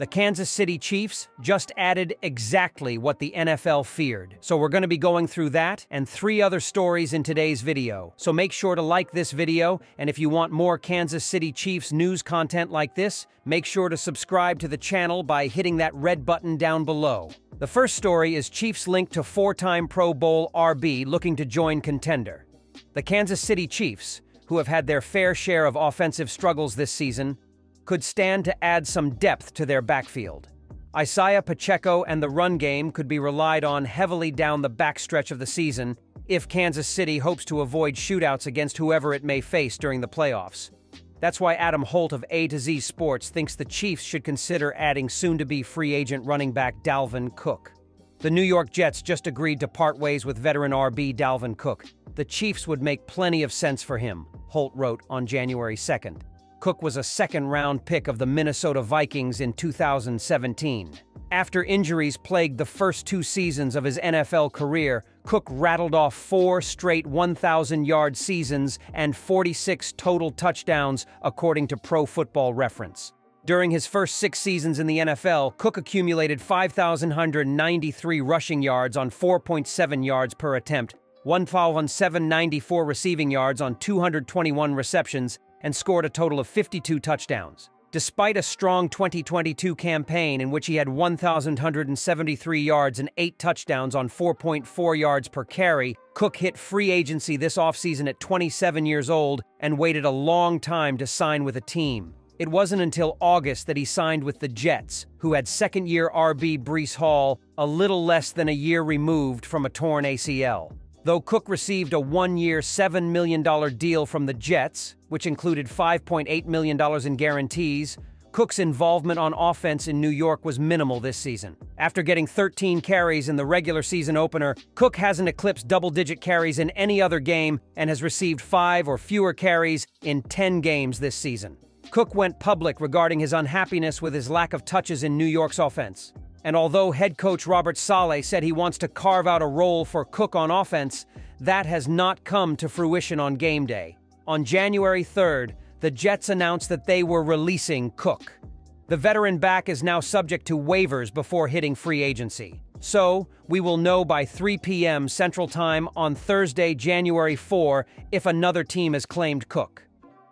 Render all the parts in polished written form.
The Kansas City Chiefs just added exactly what the NFL feared. So we're going to be going through that and 3 other stories in today's video. So make sure to like this video, and if you want more Kansas City Chiefs news content like this, make sure to subscribe to the channel by hitting that red button down below. The first story is Chiefs linked to 4-time Pro Bowl RB looking to join contender. The Kansas City Chiefs, who have had their fair share of offensive struggles this season, could stand to add some depth to their backfield. Isaiah Pacheco and the run game could be relied on heavily down the backstretch of the season if Kansas City hopes to avoid shootouts against whoever it may face during the playoffs. That's why Adam Holt of A to Z Sports thinks the Chiefs should consider adding soon-to-be free agent running back Dalvin Cook. The New York Jets just agreed to part ways with veteran RB Dalvin Cook. The Chiefs would make plenty of sense for him, Holt wrote on January 2nd. Cook was a second-round pick of the Minnesota Vikings in 2017. After injuries plagued the first 2 seasons of his NFL career, Cook rattled off 4 straight 1,000-yard seasons and 46 total touchdowns, according to Pro Football Reference. During his first 6 seasons in the NFL, Cook accumulated 5,193 rushing yards on 4.7 yards per attempt, 1,794 receiving yards on 221 receptions, and scored a total of 52 touchdowns. Despite a strong 2022 campaign in which he had 1,173 yards and 8 touchdowns on 4.4 yards per carry, Cook hit free agency this offseason at 27 years old and waited a long time to sign with a team. It wasn't until August that he signed with the Jets, who had second-year RB Breece Hall a little less than a year removed from a torn ACL. Though Cook received a 1-year, $7 million deal from the Jets, which included $5.8 million in guarantees, Cook's involvement on offense in New York was minimal this season. After getting 13 carries in the regular season opener, Cook hasn't eclipsed double-digit carries in any other game and has received 5 or fewer carries in 10 games this season. Cook went public regarding his unhappiness with his lack of touches in New York's offense. And although head coach Robert Saleh said he wants to carve out a role for Cook on offense, that has not come to fruition on game day. On January 3rd, the Jets announced that they were releasing Cook. The veteran back is now subject to waivers before hitting free agency. So, we will know by 3 p.m. Central Time on Thursday, January 4, if another team has claimed Cook.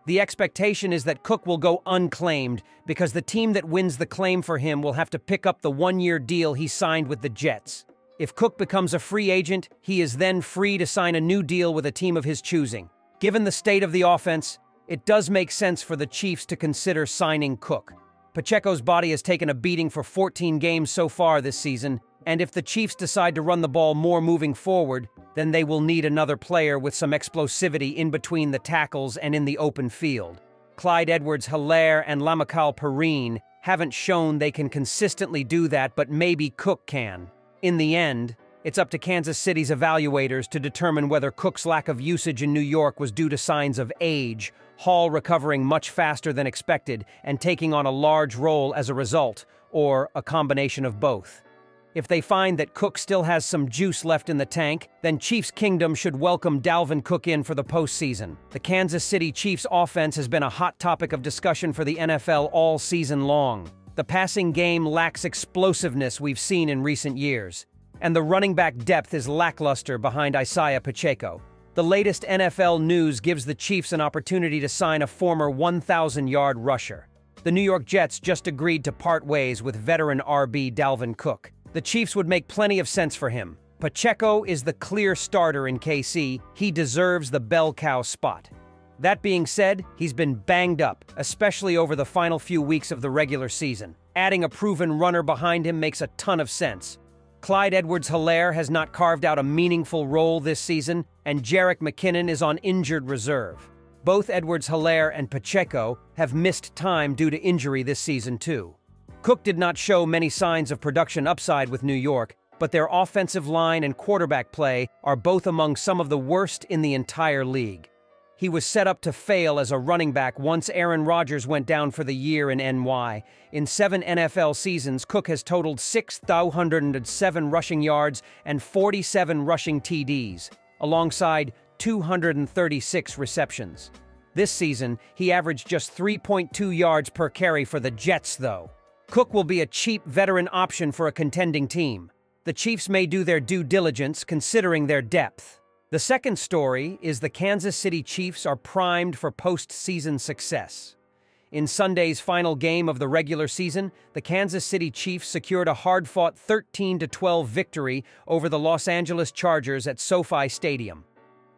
The expectation is that Cook will go unclaimed because the team that wins the claim for him will have to pick up the 1-year deal he signed with the Jets. If Cook becomes a free agent, he is then free to sign a new deal with a team of his choosing. Given the state of the offense, it does make sense for the Chiefs to consider signing Cook. Pacheco's body has taken a beating for 14 games so far this season, and if the Chiefs decide to run the ball more moving forward, then they will need another player with some explosivity in between the tackles and in the open field. Clyde Edwards-Helaire and Lamical Perine haven't shown they can consistently do that, but maybe Cook can. In the end, it's up to Kansas City's evaluators to determine whether Cook's lack of usage in New York was due to signs of age, Hall recovering much faster than expected and taking on a large role as a result, or a combination of both. If they find that Cook still has some juice left in the tank, then Chiefs Kingdom should welcome Dalvin Cook in for the postseason. The Kansas City Chiefs offense has been a hot topic of discussion for the NFL all season long. The passing game lacks explosiveness we've seen in recent years, and the running back depth is lackluster behind Isaiah Pacheco. The latest NFL news gives the Chiefs an opportunity to sign a former 1,000-yard rusher. The New York Jets just agreed to part ways with veteran RB Dalvin Cook. The Chiefs would make plenty of sense for him. Pacheco is the clear starter in KC. He deserves the bell cow spot. That being said, he's been banged up, especially over the final few weeks of the regular season. Adding a proven runner behind him makes a ton of sense. Clyde Edwards-Helaire has not carved out a meaningful role this season, and Jerick McKinnon is on injured reserve. Both Edwards-Helaire and Pacheco have missed time due to injury this season too. Cook did not show many signs of production upside with New York, but their offensive line and quarterback play are both among some of the worst in the entire league. He was set up to fail as a running back once Aaron Rodgers went down for the year in NY. In 7 NFL seasons, Cook has totaled 6,207 rushing yards and 47 rushing TDs, alongside 236 receptions. This season, he averaged just 3.2 yards per carry for the Jets, though. Cook will be a cheap veteran option for a contending team. The Chiefs may do their due diligence considering their depth. The second story is the Kansas City Chiefs are primed for postseason success. In Sunday's final game of the regular season, the Kansas City Chiefs secured a hard-fought 13-12 victory over the Los Angeles Chargers at SoFi Stadium.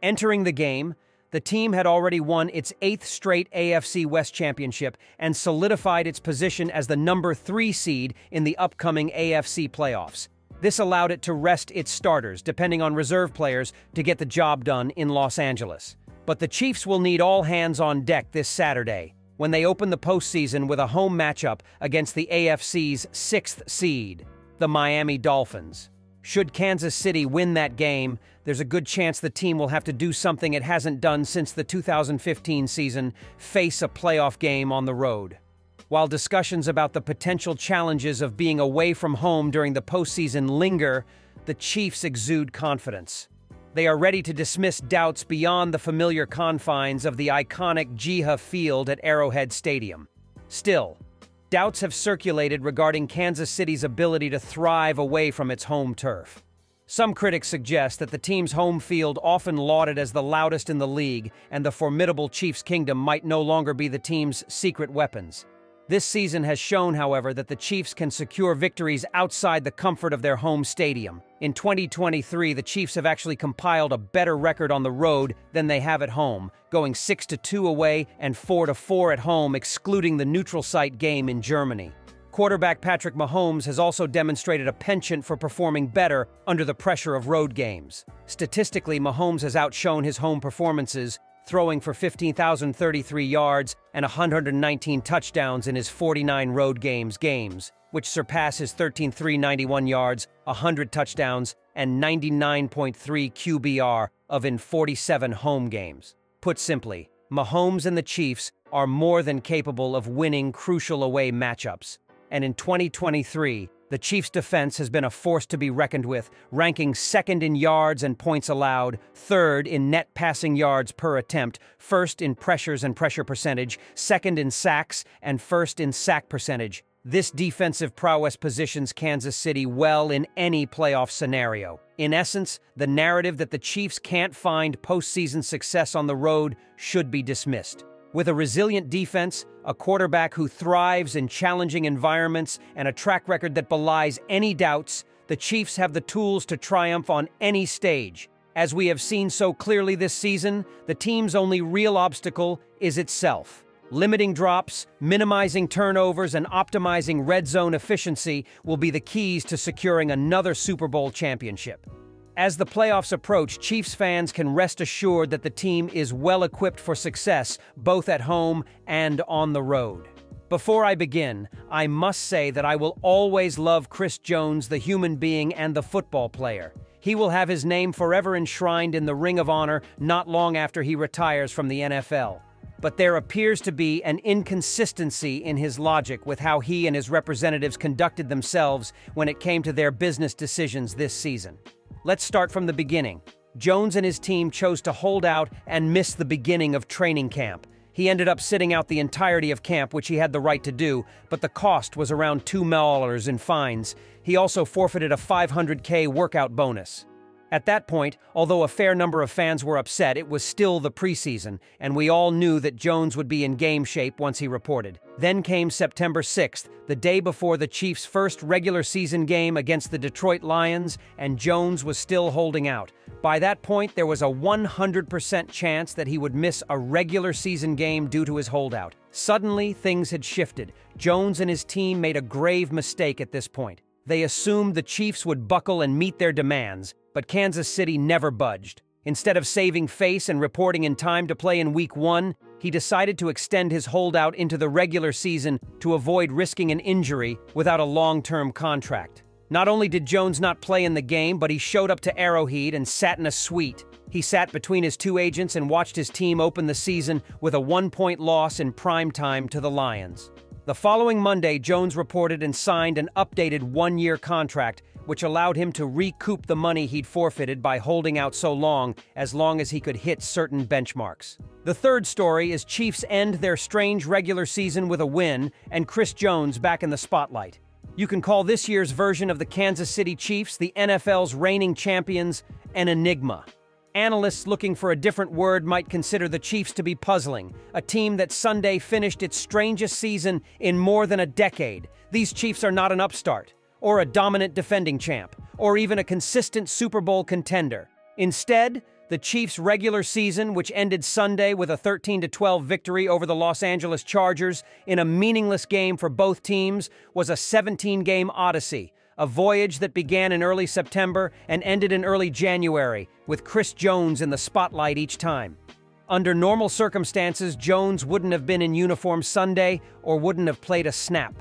Entering the game, the team had already won its 8th straight AFC West championship and solidified its position as the number 3 seed in the upcoming AFC playoffs. This allowed it to rest its starters, depending on reserve players, to get the job done in Los Angeles. But the Chiefs will need all hands on deck this Saturday, when they open the postseason with a home matchup against the AFC's 6th seed, the Miami Dolphins. Should Kansas City win that game, there's a good chance the team will have to do something it hasn't done since the 2015 season: face a playoff game on the road. While discussions about the potential challenges of being away from home during the postseason linger, the Chiefs exude confidence. They are ready to dismiss doubts beyond the familiar confines of the iconic Geha Field at Arrowhead Stadium. Still, doubts have circulated regarding Kansas City's ability to thrive away from its home turf. Some critics suggest that the team's home field, often lauded as the loudest in the league, and the formidable Chiefs Kingdom might no longer be the team's secret weapons. This season has shown, however, that the Chiefs can secure victories outside the comfort of their home stadium. In 2023, the Chiefs have actually compiled a better record on the road than they have at home, going 6-2 away and 4-4 at home, excluding the neutral site game in Germany. Quarterback Patrick Mahomes has also demonstrated a penchant for performing better under the pressure of road games. Statistically, Mahomes has outshone his home performances, throwing for 15,033 yards and 119 touchdowns in his 49 road games, which surpass his 13,391 yards, 100 touchdowns, and 99.3 QBR in 47 home games. Put simply, Mahomes and the Chiefs are more than capable of winning crucial away matchups. And in 2023, the Chiefs' defense has been a force to be reckoned with, ranking 2nd in yards and points allowed, 3rd in net passing yards per attempt, 1st in pressures and pressure percentage, 2nd in sacks, and 1st in sack percentage. This defensive prowess positions Kansas City well in any playoff scenario. In essence, the narrative that the Chiefs can't find postseason success on the road should be dismissed. With a resilient defense, a quarterback who thrives in challenging environments, and a track record that belies any doubts, the Chiefs have the tools to triumph on any stage. As we have seen so clearly this season, the team's only real obstacle is itself. Limiting drops, minimizing turnovers, and optimizing red zone efficiency will be the keys to securing another Super Bowl championship. As the playoffs approach, Chiefs fans can rest assured that the team is well equipped for success, both at home and on the road. Before I begin, I must say that I will always love Chris Jones, the human being and the football player. He will have his name forever enshrined in the Ring of Honor not long after he retires from the NFL. But there appears to be an inconsistency in his logic with how he and his representatives conducted themselves when it came to their business decisions this season. Let's start from the beginning. Jones and his team chose to hold out and miss the beginning of training camp. He ended up sitting out the entirety of camp, which he had the right to do, but the cost was around $2 million in fines. He also forfeited a $500K workout bonus. At that point, although a fair number of fans were upset, it was still the preseason, and we all knew that Jones would be in game shape once he reported. Then came September 6th, the day before the Chiefs' first regular season game against the Detroit Lions, and Jones was still holding out. By that point, there was a 100% chance that he would miss a regular season game due to his holdout. Suddenly, things had shifted. Jones and his team made a grave mistake at this point. They assumed the Chiefs would buckle and meet their demands, but Kansas City never budged. Instead of saving face and reporting in time to play in Week 1, he decided to extend his holdout into the regular season to avoid risking an injury without a long-term contract. Not only did Jones not play in the game, but he showed up to Arrowhead and sat in a suite. He sat between his two agents and watched his team open the season with a 1-point loss in primetime to the Lions. The following Monday, Jones reported and signed an updated 1-year contract, which allowed him to recoup the money he'd forfeited by holding out so long as he could hit certain benchmarks. The third story is Chiefs end their strange regular season with a win and Chris Jones back in the spotlight. You can call this year's version of the Kansas City Chiefs, the NFL's reigning champions, an enigma. Analysts looking for a different word might consider the Chiefs to be puzzling, a team that Sunday finished its strangest season in more than a decade. These Chiefs are not an upstart, or a dominant defending champ, or even a consistent Super Bowl contender. Instead, the Chiefs' regular season, which ended Sunday with a 13-12 victory over the Los Angeles Chargers in a meaningless game for both teams, was a 17-game odyssey, a voyage that began in early September and ended in early January, with Chris Jones in the spotlight each time. Under normal circumstances, Jones wouldn't have been in uniform Sunday or wouldn't have played a snap.